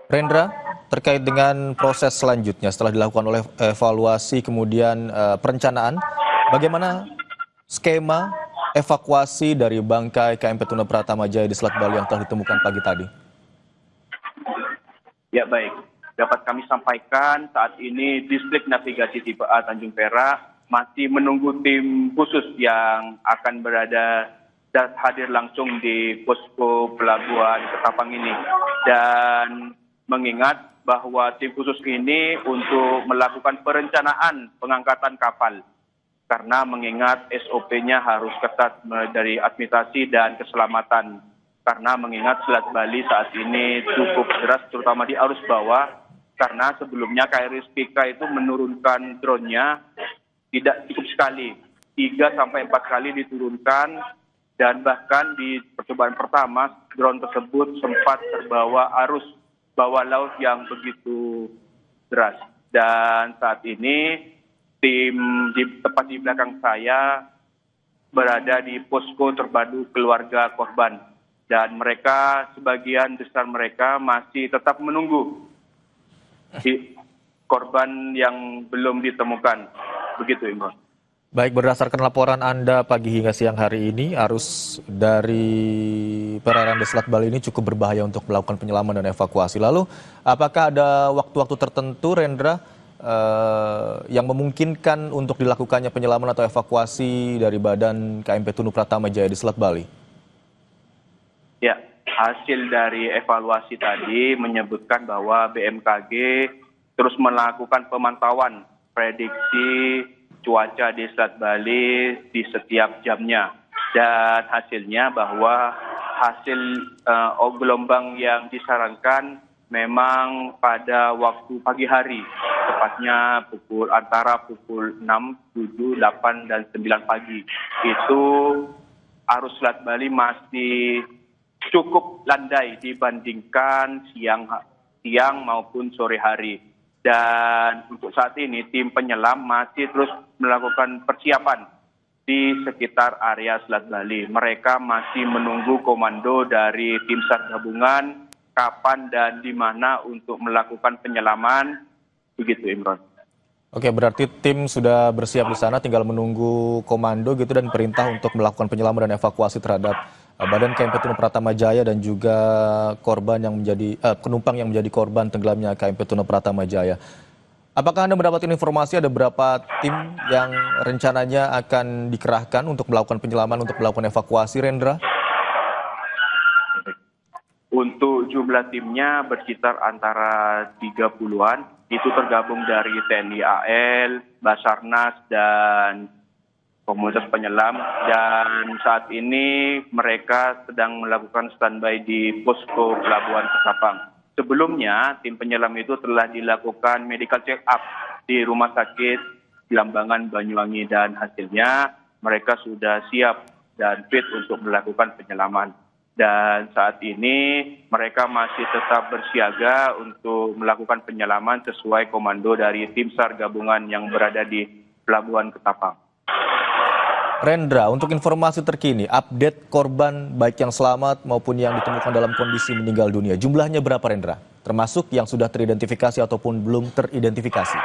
Rendra, terkait dengan proses selanjutnya setelah dilakukan oleh evaluasi kemudian perencanaan, bagaimana skema evakuasi dari bangkai KMP Tuna Pratama Jaya di Selat Bali yang telah ditemukan pagi tadi? Ya baik, dapat kami sampaikan saat ini Distrik Navigasi Tipe A Tanjung Perak masih menunggu tim khusus yang akan berada dan hadir langsung di posko pelabuhan Ketapang ini. Dan mengingat bahwa tim khusus ini untuk melakukan perencanaan pengangkatan kapal. Karena mengingat SOP-nya harus ketat dari administrasi dan keselamatan. Karena mengingat Selat Bali saat ini cukup deras terutama di arus bawah. Karena sebelumnya KRI Spika itu menurunkan drone-nya tidak cukup sekali. 3 sampai 4 kali diturunkan dan bahkan di percobaan pertama drone tersebut sempat terbawa arus bawah laut yang begitu deras. Dan saat ini tim tepat di belakang saya berada di posko terpadu keluarga korban dan mereka sebagian besar mereka masih tetap menunggu korban yang belum ditemukan. Begitu, Imron. Baik, berdasarkan laporan Anda pagi hingga siang hari ini, arus dari perairan di Selat Bali ini cukup berbahaya untuk melakukan penyelaman dan evakuasi. Lalu, apakah ada waktu-waktu tertentu, Rendra, yang memungkinkan untuk dilakukannya penyelaman atau evakuasi dari badan KMP Tunu Pratama Jaya di Selat Bali? Ya, hasil dari evaluasi tadi menyebutkan bahwa BMKG terus melakukan pemantauan prediksi cuaca di Selat Bali di setiap jamnya. Dan hasilnya bahwa hasil gelombang yang disarankan memang pada waktu pagi hari, tepatnya antara pukul 6, 7, 8, dan 9 pagi. Itu arus Selat Bali masih cukup landai dibandingkan siang maupun sore hari. Dan untuk saat ini tim penyelam masih terus melakukan persiapan di sekitar area Selat Bali. Mereka masih menunggu komando dari tim SAR gabungan kapan dan di mana untuk melakukan penyelaman. Begitu, Imron. Oke, berarti tim sudah bersiap di sana, tinggal menunggu komando gitu dan perintah untuk melakukan penyelaman dan evakuasi terhadap Badan KMP Tuna Pratama Jaya dan juga korban yang menjadi penumpang yang menjadi korban tenggelamnya KMP Tuna Pratama Jaya. Apakah Anda mendapatkan informasi ada berapa tim yang rencananya akan dikerahkan untuk melakukan penyelaman, untuk melakukan evakuasi, Rendra? Untuk jumlah timnya berkisar antara 30-an, itu tergabung dari TNI AL, Basarnas, dan komunitas penyelam. Dan saat ini mereka sedang melakukan standby di posko pelabuhan Ketapang. Sebelumnya, tim penyelam itu telah dilakukan medical check up di rumah sakit Lambangan Banyuwangi dan hasilnya mereka sudah siap dan fit untuk melakukan penyelaman. Dan saat ini mereka masih tetap bersiaga untuk melakukan penyelaman sesuai komando dari tim SAR gabungan yang berada di Pelabuhan Ketapang. Rendra, untuk informasi terkini, update korban baik yang selamat maupun yang ditemukan dalam kondisi meninggal dunia. Jumlahnya berapa, Rendra? Termasuk yang sudah teridentifikasi ataupun belum teridentifikasi?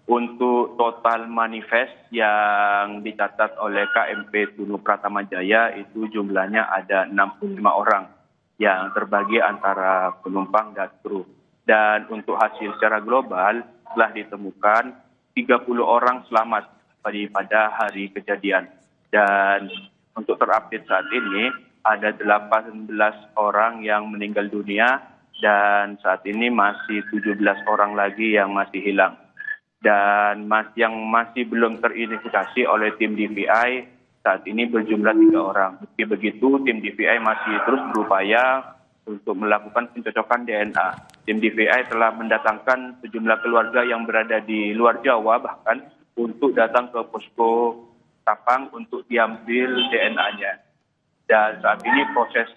Untuk total manifest yang dicatat oleh KMP Tunu Pratama Jaya itu jumlahnya ada 65 orang yang terbagi antara penumpang dan kru. Dan untuk hasil secara global telah ditemukan 30 orang selamat pada hari kejadian. Dan untuk terupdate saat ini ada 18 orang yang meninggal dunia dan saat ini masih 17 orang lagi yang masih hilang. Dan yang masih belum teridentifikasi oleh tim DVI saat ini berjumlah 3 orang. Meski begitu, tim DVI masih terus berupaya untuk melakukan pencocokan DNA. Tim DVI telah mendatangkan sejumlah keluarga yang berada di luar Jawa bahkan untuk datang ke posko Tapang untuk diambil DNA-nya. Dan saat ini proses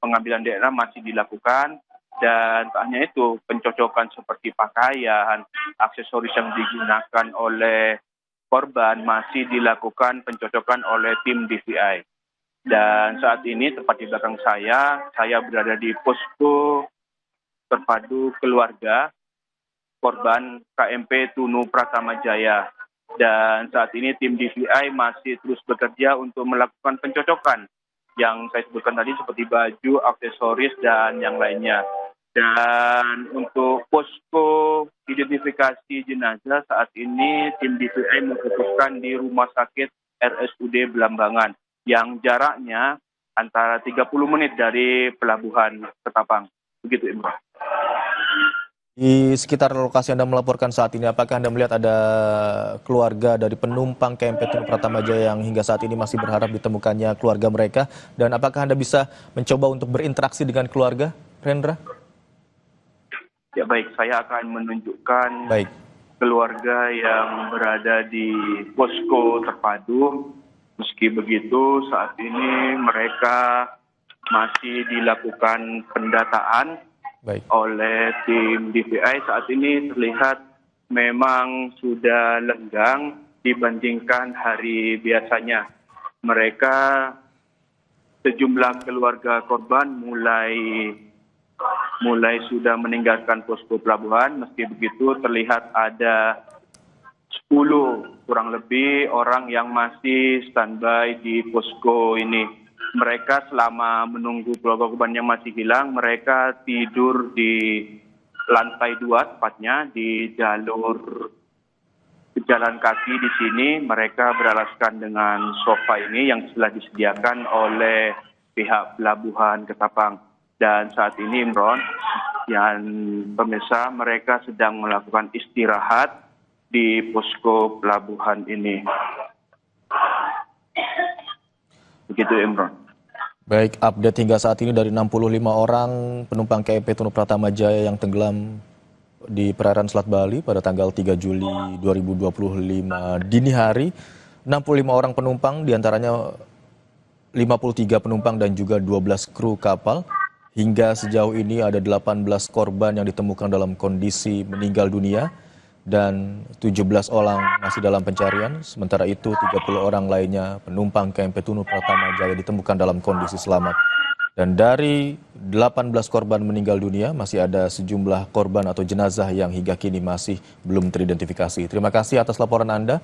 pengambilan DNA masih dilakukan. Dan tak hanya itu, pencocokan seperti pakaian, aksesoris yang digunakan oleh korban masih dilakukan pencocokan oleh tim DVI. Dan saat ini tepat di belakang saya berada di posko terpadu keluarga korban KMP Tunu Pratama Jaya. Dan saat ini tim DVI masih terus bekerja untuk melakukan pencocokan yang saya sebutkan tadi seperti baju, aksesoris, dan yang lainnya. Dan untuk posko identifikasi jenazah saat ini tim DVI memfokuskan di Rumah Sakit RSUD Belambangan yang jaraknya antara 30 menit dari Pelabuhan Ketapang. Begitu, Imran. Di sekitar lokasi Anda melaporkan saat ini, apakah Anda melihat ada keluarga dari penumpang KMP Tunu Pratama Jaya yang hingga saat ini masih berharap ditemukannya keluarga mereka? Dan apakah Anda bisa mencoba untuk berinteraksi dengan keluarga, Rendra? Ya baik, saya akan menunjukkan Baik. keluarga yang berada di posko terpadu. Meski begitu, saat ini mereka masih dilakukan pendataan Baik. oleh tim DVI. Saat ini terlihat memang sudah lenggang dibandingkan hari biasanya. Mereka sejumlah keluarga korban mulai sudah meninggalkan posko pelabuhan. Meski begitu terlihat ada 10 kurang lebih orang yang masih standby di posko ini. Mereka selama menunggu keluarga korban yang masih hilang, mereka tidur di lantai 2 tepatnya di jalur pejalan kaki di sini. Mereka beralaskan dengan sofa ini yang telah disediakan oleh pihak Pelabuhan Ketapang. Dan saat ini, Imron, yang pemirsa, mereka sedang melakukan istirahat di posko pelabuhan ini. Begitu, Imron. Baik, update hingga saat ini dari 65 orang penumpang KMP Tunu Pratama Jaya yang tenggelam di perairan Selat Bali pada tanggal 3 Juli 2025 dini hari. 65 orang penumpang, diantaranya 53 penumpang dan juga 12 kru kapal. Hingga sejauh ini ada 18 korban yang ditemukan dalam kondisi meninggal dunia dan 17 orang masih dalam pencarian. Sementara itu 30 orang lainnya penumpang KMP Tunu Pratama Jaya ditemukan dalam kondisi selamat. Dan dari 18 korban meninggal dunia masih ada sejumlah korban atau jenazah yang hingga kini masih belum teridentifikasi. Terima kasih atas laporan Anda,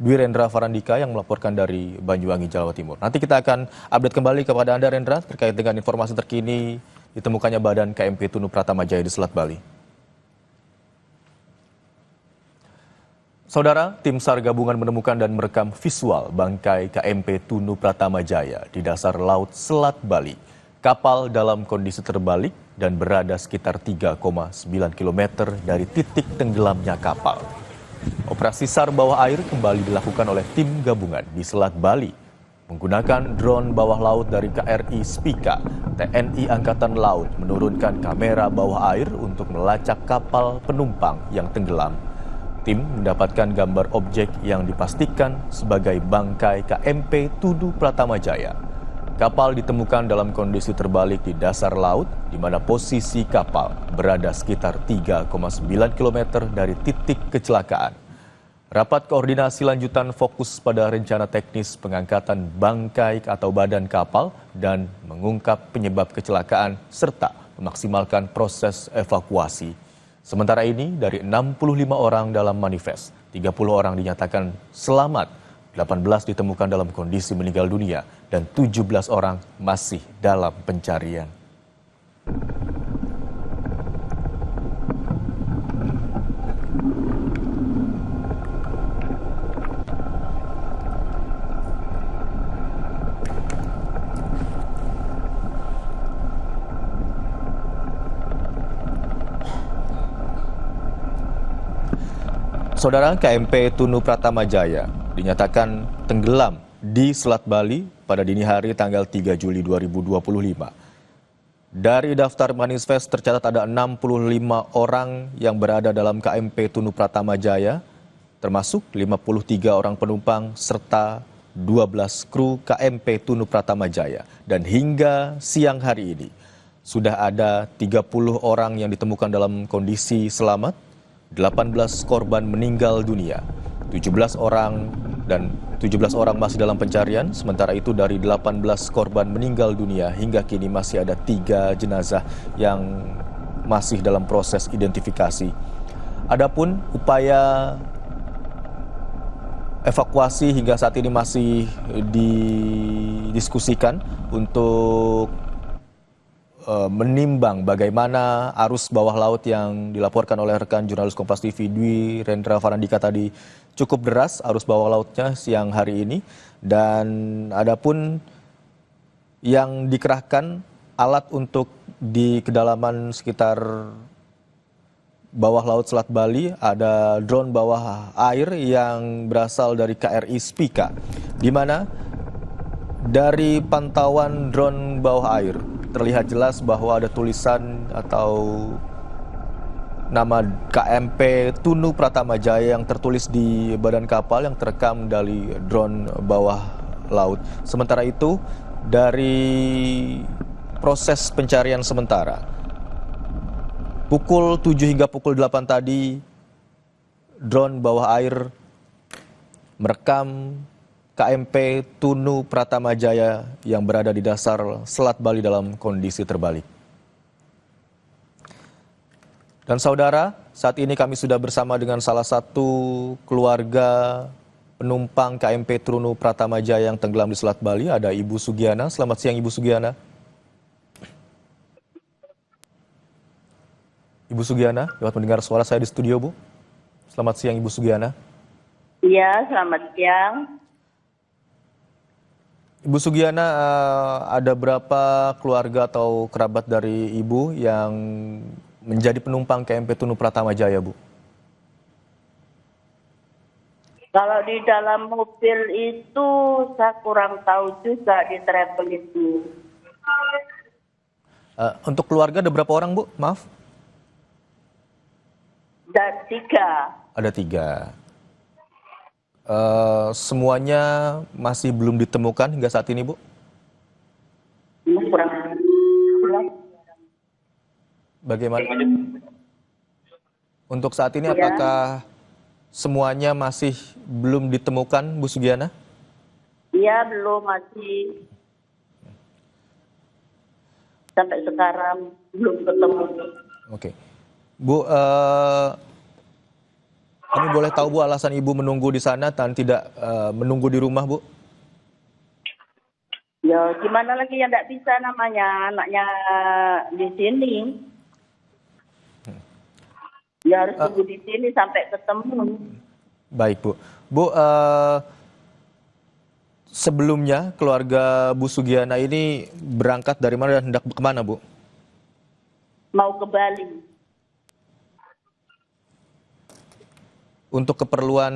Dwi Rendra Farandika yang melaporkan dari Banyuwangi, Jawa Timur. Nanti kita akan update kembali kepada Anda, Rendra, terkait dengan informasi terkini ditemukannya badan KMP Tunu Pratama Jaya di Selat Bali. Saudara, tim SAR gabungan menemukan dan merekam visual bangkai KMP Tunu Pratama Jaya di dasar laut Selat Bali. Kapal dalam kondisi terbalik dan berada sekitar 3,9 km dari titik tenggelamnya kapal. Operasi SAR bawah air kembali dilakukan oleh tim gabungan di Selat Bali menggunakan drone bawah laut dari KRI Spika. TNI Angkatan Laut menurunkan kamera bawah air untuk melacak kapal penumpang yang tenggelam. Tim mendapatkan gambar objek yang dipastikan sebagai bangkai KMP Tunu Pratama Jaya. Kapal ditemukan dalam kondisi terbalik di dasar laut, di mana posisi kapal berada sekitar 3,9 km dari titik kecelakaan. Rapat koordinasi lanjutan fokus pada rencana teknis pengangkatan bangkai atau badan kapal dan mengungkap penyebab kecelakaan serta memaksimalkan proses evakuasi. Sementara ini, dari 65 orang dalam manifest, 30 orang dinyatakan selamat, 18 ditemukan dalam kondisi meninggal dunia, dan 17 orang masih dalam pencarian. Saudara, KMP Tunu Pratama Jaya dinyatakan tenggelam di Selat Bali pada dini hari tanggal 3 Juli 2025. Dari daftar manifest tercatat ada 65 orang yang berada dalam KMP Tunu Pratama Jaya, termasuk 53 orang penumpang serta 12 kru KMP Tunu Pratama Jaya. Dan hingga siang hari ini sudah ada 30 orang yang ditemukan dalam kondisi selamat, 18 korban meninggal dunia, 17 orang dan 17 orang masih dalam pencarian, sementara itu dari 18 korban meninggal dunia hingga kini masih ada 3 jenazah yang masih dalam proses identifikasi. Adapun upaya evakuasi hingga saat ini masih didiskusikan untuk menimbang bagaimana arus bawah laut yang dilaporkan oleh rekan jurnalis Kompas TV Dwi Rendra Farandika tadi cukup deras arus bawah lautnya siang hari ini, dan adapun yang dikerahkan alat untuk di kedalaman sekitar bawah laut Selat Bali, ada drone bawah air yang berasal dari KRI Spika, di mana dari pantauan drone bawah air terlihat jelas bahwa ada tulisan atau nama KMP Tunu Pratama Jaya yang tertulis di badan kapal yang terekam dari drone bawah laut. Sementara itu, dari proses pencarian sementara, pukul 7 hingga pukul 8 tadi, drone bawah air merekam KMP Tunu Pratama Jaya yang berada di dasar Selat Bali dalam kondisi terbalik. Dan saudara, saat ini kami sudah bersama dengan salah satu keluarga penumpang KMP Tunu Pratama Jaya yang tenggelam di Selat Bali, ada Ibu Sugiana. Selamat siang Ibu Sugiana. Ibu Sugiana, dapat mendengar suara saya di studio, Bu? Selamat siang Ibu Sugiana. Iya, selamat siang. Ibu Sugiana, ada berapa keluarga atau kerabat dari Ibu yang menjadi penumpang KMP Tunu Pratama Jaya, Bu? Kalau di dalam mobil itu saya kurang tahu juga di travel itu. Untuk keluarga ada berapa orang, Bu? Maaf. Dan 3. Ada 3. Semuanya masih belum ditemukan hingga saat ini, Bu? Ini kurang. Bagaimana? Untuk saat ini Ya. apakah semuanya masih belum ditemukan, Bu Sugiana? Iya, belum, masih. Sampai sekarang belum ketemu. Oke. Bu, kami boleh tahu, Bu, alasan Ibu menunggu di sana dan tidak menunggu di rumah, Bu? Ya, gimana lagi yang tidak bisa namanya anaknya di sini. Ya harus tunggu di sini sampai ketemu. Baik, Bu. Bu, sebelumnya keluarga Bu Sugiana ini berangkat dari mana dan hendak kemana, Bu? Mau ke Bali. Untuk keperluan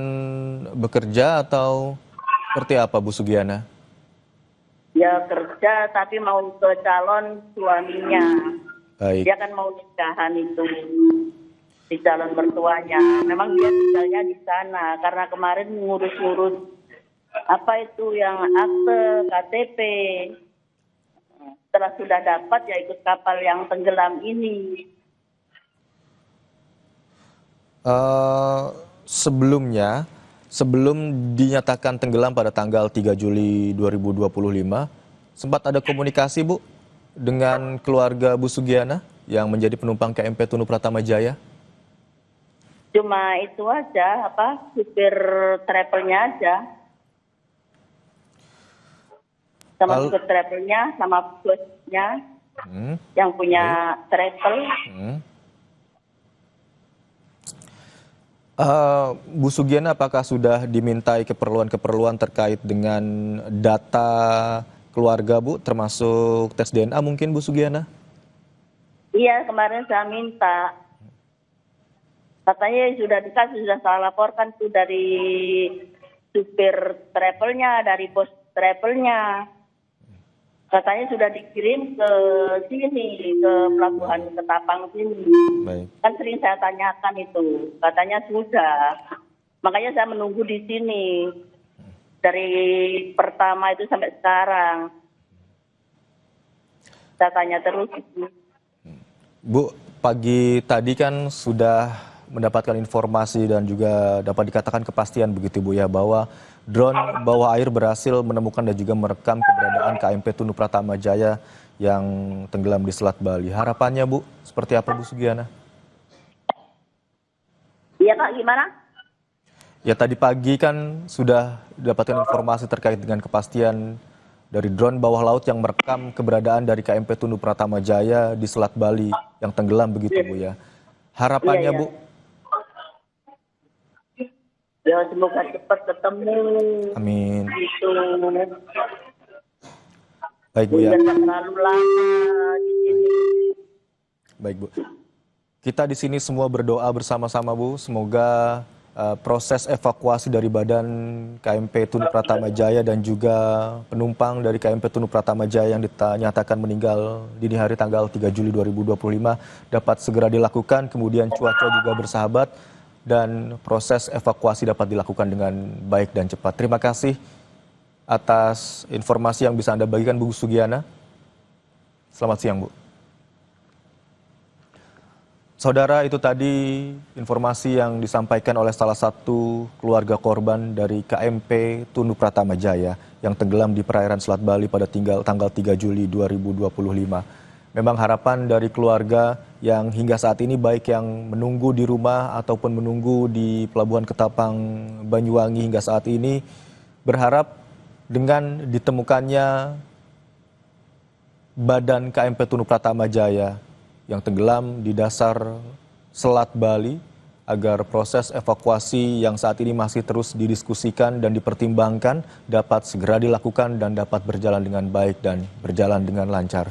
bekerja atau seperti apa, Bu Sugiana? Ya kerja tapi mau ke calon suaminya. Baik. Dia kan mau nikahan itu di calon mertuanya. Memang dia tinggalnya di sana karena kemarin ngurus-ngurus apa itu yang akte KTP. Setelah sudah dapat ya ikut kapal yang tenggelam ini. Sebelum dinyatakan tenggelam pada tanggal 3 Juli 2025, sempat ada komunikasi, Bu, dengan keluarga Bu Sugiana yang menjadi penumpang KMP Tunu Pratama Jaya? Cuma itu aja, supir travelnya aja. Sama supir travelnya, sama bosnya yang punya travel. Bu Sugiana, apakah sudah dimintai keperluan-keperluan terkait dengan data keluarga, Bu, termasuk tes DNA mungkin, Bu Sugiana? Iya, kemarin saya minta. Katanya sudah dikasih, sudah saya laporkan tuh dari supir travelnya, dari bos travelnya. Katanya sudah dikirim ke sini, ke pelabuhan Ketapang sini. Baik. Kan sering saya tanyakan itu, katanya sudah. Makanya saya menunggu di sini dari pertama itu sampai sekarang. Saya tanya terus. Bu, pagi tadi kan sudah mendapatkan informasi dan juga dapat dikatakan kepastian begitu Bu ya bahwa drone bawah air berhasil menemukan dan juga merekam keberadaan KMP Tunu Pratama Jaya yang tenggelam di Selat Bali. Harapannya Bu, seperti apa Bu Sugiana? Iya Kak, gimana? Ya tadi pagi kan sudah dapatkan informasi terkait dengan kepastian dari drone bawah laut yang merekam keberadaan dari KMP Tunu Pratama Jaya di Selat Bali yang tenggelam begitu Bu ya. Harapannya Iya, Bu? ya semoga cepat ketemu. Amin. Gitu. Baik Bu ya. Biar nggak terlalu lama di sini. Baik Bu. Kita di sini semua berdoa bersama-sama Bu, semoga proses evakuasi dari badan KMP Tunu Pratama Jaya dan juga penumpang dari KMP Tunu Pratama Jaya yang dinyatakan meninggal dini hari tanggal 3 Juli 2025 dapat segera dilakukan, kemudian cuaca juga bersahabat dan proses evakuasi dapat dilakukan dengan baik dan cepat. Terima kasih atas informasi yang bisa Anda bagikan Bu Sugiana. Selamat siang Bu. Saudara, itu tadi informasi yang disampaikan oleh salah satu keluarga korban dari KMP Tunu Pratama Jaya yang tenggelam di perairan Selat Bali pada tanggal 3 Juli 2025. Memang harapan dari keluarga yang hingga saat ini baik yang menunggu di rumah ataupun menunggu di Pelabuhan Ketapang Banyuwangi hingga saat ini berharap dengan ditemukannya badan KMP Tunu Pratama Jaya yang tenggelam di dasar Selat Bali agar proses evakuasi yang saat ini masih terus didiskusikan dan dipertimbangkan dapat segera dilakukan dan dapat berjalan dengan baik dan berjalan dengan lancar.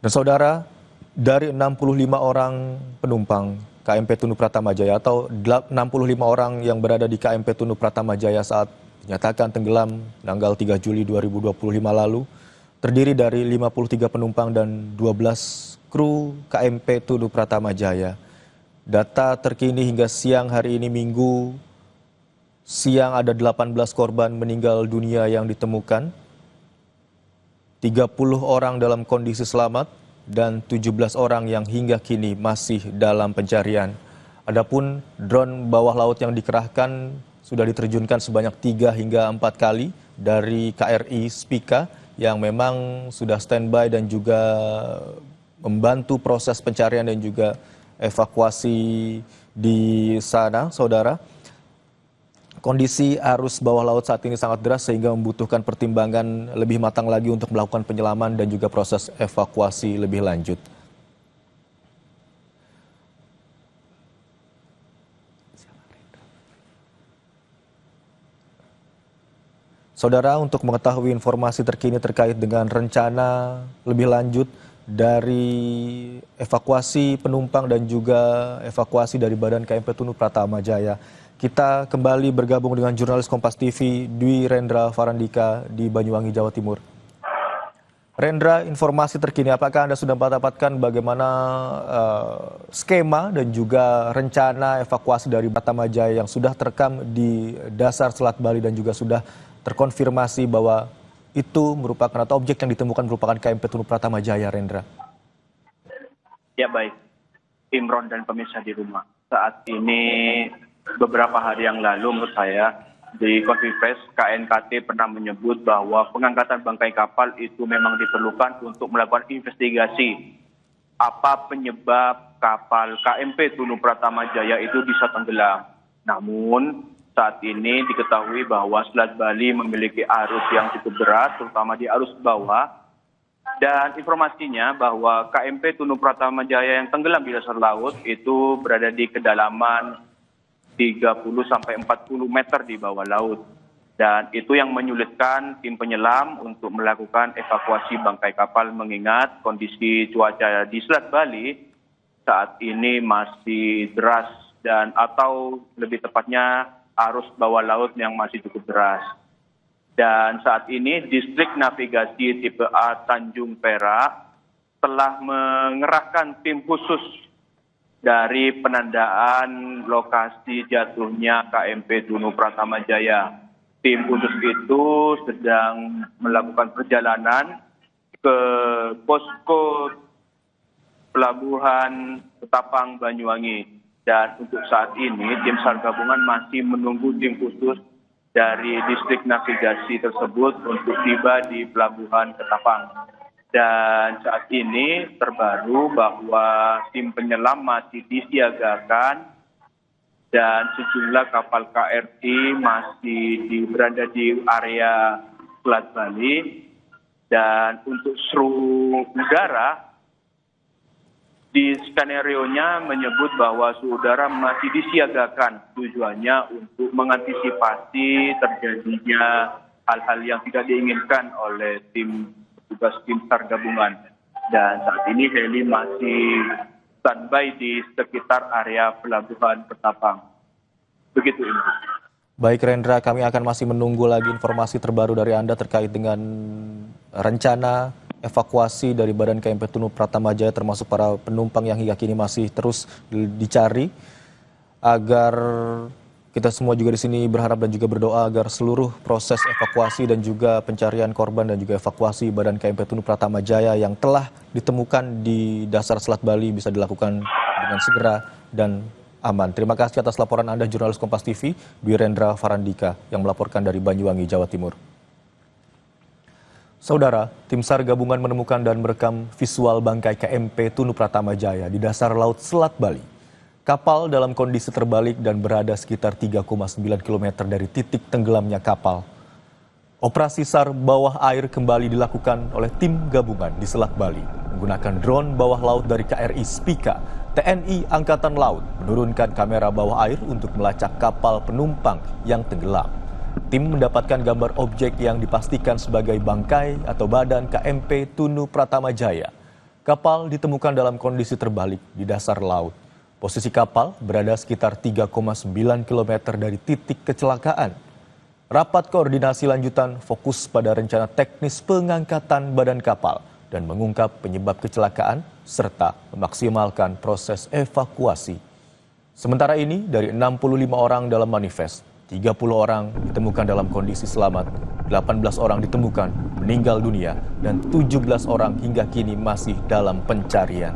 Dan saudara, dari 65 orang penumpang KMP Tunu Pratama Jaya atau 65 orang yang berada di KMP Tunu Pratama Jaya saat dinyatakan tenggelam tanggal 3 Juli 2025 lalu, terdiri dari 53 penumpang dan 12 kru KMP Tunu Pratama Jaya. Data terkini hingga siang hari ini Minggu siang ada 18 korban meninggal dunia yang ditemukan. 30 orang dalam kondisi selamat dan 17 orang yang hingga kini masih dalam pencarian. Adapun drone bawah laut yang dikerahkan sudah diterjunkan sebanyak 3 hingga 4 kali dari KRI Spika yang memang sudah standby dan juga membantu proses pencarian dan juga evakuasi di sana, saudara. Kondisi arus bawah laut saat ini sangat deras sehingga membutuhkan pertimbangan lebih matang lagi untuk melakukan penyelaman dan juga proses evakuasi lebih lanjut. Saudara, untuk mengetahui informasi terkini terkait dengan rencana lebih lanjut dari evakuasi penumpang dan juga evakuasi dari badan KMP Tunu Pratama Jaya, kita kembali bergabung dengan jurnalis Kompas TV Dwi Rendra Farandika di Banyuwangi, Jawa Timur. Rendra, informasi terkini apakah Anda sudah mendapatkan bagaimana skema dan juga rencana evakuasi dari Pratama Jaya yang sudah terekam di dasar Selat Bali dan juga sudah terkonfirmasi bahwa itu merupakan atau objek yang ditemukan merupakan KMP Tunu Pratama Jaya, Rendra? Ya baik, Imron dan pemirsa di rumah. Saat ini beberapa hari yang lalu menurut saya di konferensi pers KNKT pernah menyebut bahwa pengangkatan bangkai kapal itu memang diperlukan untuk melakukan investigasi apa penyebab kapal KMP Tunu Pratama Jaya itu bisa tenggelam. Namun saat ini diketahui bahwa Selat Bali memiliki arus yang cukup deras, terutama di arus bawah. Dan informasinya bahwa KMP Tunu Pratama Jaya yang tenggelam di dasar laut itu berada di kedalaman 30-40 meter di bawah laut. Dan itu yang menyulitkan tim penyelam untuk melakukan evakuasi bangkai kapal mengingat kondisi cuaca di Selat Bali saat ini masih deras dan atau lebih tepatnya arus bawah laut yang masih cukup deras. Dan saat ini distrik navigasi tipe A Tanjung Perak telah mengerahkan tim khusus dari penandaan lokasi jatuhnya KMP Tunu Pratama Jaya. Tim khusus itu sedang melakukan perjalanan ke posko Pelabuhan Ketapang Banyuwangi. Dan untuk saat ini tim SAR gabungan masih menunggu tim khusus dari distrik navigasi tersebut untuk tiba di pelabuhan Ketapang. Dan saat ini terbaru bahwa tim penyelam masih disiagakan dan sejumlah kapal KRI masih berada di area Selat Bali. Dan untuk suhu udara, di skenario-nya menyebut bahwa suhu udara masih disiagakan, tujuannya untuk mengantisipasi terjadinya hal-hal yang tidak diinginkan oleh petugas tim SAR gabungan. Dan saat ini heli masih standby di sekitar area pelabuhan Ketapang. Begitu ini. Baik Rendra, kami akan masih menunggu lagi informasi terbaru dari Anda terkait dengan rencana evakuasi dari Badan KMP Tunu Pratama Jaya termasuk para penumpang yang hingga kini masih terus dicari, agar kita semua juga di sini berharap dan juga berdoa agar seluruh proses evakuasi dan juga pencarian korban dan juga evakuasi Badan KMP Tunu Pratama Jaya yang telah ditemukan di dasar Selat Bali bisa dilakukan dengan segera dan aman. Terima kasih atas laporan Anda, jurnalis Kompas TV, Dwi Rendra Farandika, yang melaporkan dari Banyuwangi, Jawa Timur. Saudara, tim SAR gabungan menemukan dan merekam visual bangkai KMP Tunu Pratama Jaya di dasar laut Selat Bali. Kapal dalam kondisi terbalik dan berada sekitar 3,9 km dari titik tenggelamnya kapal. Operasi SAR bawah air kembali dilakukan oleh tim gabungan di Selat Bali menggunakan drone bawah laut dari KRI Spika. TNI Angkatan Laut menurunkan kamera bawah air untuk melacak kapal penumpang yang tenggelam. Tim mendapatkan gambar objek yang dipastikan sebagai bangkai atau badan KMP Tunu Pratama Jaya. Kapal ditemukan dalam kondisi terbalik di dasar laut. Posisi kapal berada sekitar 3,9 km dari titik kecelakaan. Rapat koordinasi lanjutan fokus pada rencana teknis pengangkatan badan kapal dan mengungkap penyebab kecelakaan serta memaksimalkan proses evakuasi. Sementara ini, dari 65 orang dalam manifest, 30 orang ditemukan dalam kondisi selamat, 18 orang ditemukan meninggal dunia, dan 17 orang hingga kini masih dalam pencarian.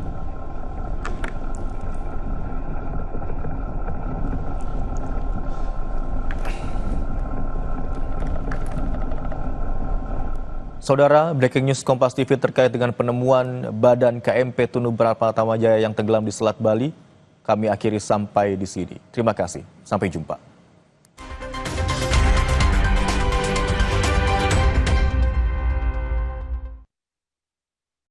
Saudara, breaking news Kompas TV terkait dengan penemuan badan KMP Tunu Pratama Jaya yang tenggelam di Selat Bali, kami akhiri sampai di sini. Terima kasih, sampai jumpa.